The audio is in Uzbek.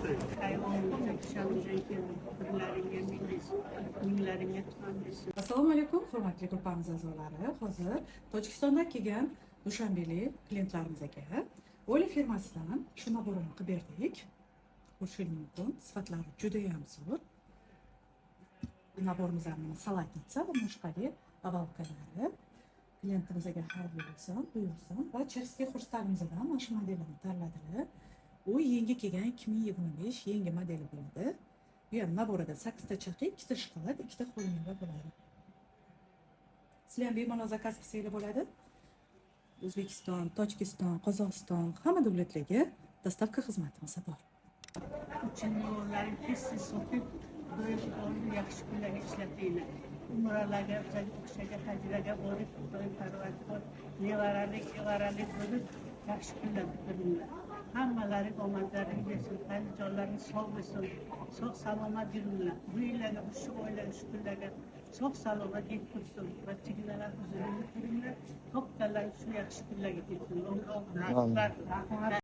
Hayvonimizga tushamizdan keldi. Birlaringga minglaringga tuman desin. Assalomu alaykum, hurmatli gruppamiz a'zolari. Hozir Tojikistondan kelgan dushanbeli klientlarimizga Oli firmasidan shu naborni qilib berdik. Ko'rishingiz mumkin, sifatlari juda ham zo'r. Naborimizning salatnitsa va boshqali avalkalari klientimizga xayrli bo'lsin, buyursin va cherskiy xurstarimizdan mana shu modelni tanladilar. U yangi kelgan 2025 yangi modeli bo'ladi. Bu ham naborida 8 ta chaqi, 2 ta shokolad, 2 ta xurmo bo'ladi. Sizlar ham bemalol zakaz qilsangiz bo'ladi. O'zbekiston, Tojikiston, Qozog'iston hamma davlatlarga dostavka xizmatimiz bor. Uchinchilarni tez sotib, doim yaxshi kunlarga ishlatinglar. Umralarga, o'shaga hajraga borib, doim parvardigor nevaralik bo'lib yaxshi kunlar bitiringlar. Hammalaring omadlaring bo'lsin, jonlaring sog' bo'lsin, sog' salomat yuringlar. Bu yillarga, shu oylarga, shu kunlarga sog' salomat yetib tursin va chignalar huzuringni ko'ringlar. To'ptalar shu yaxshi kunlarga ketsin.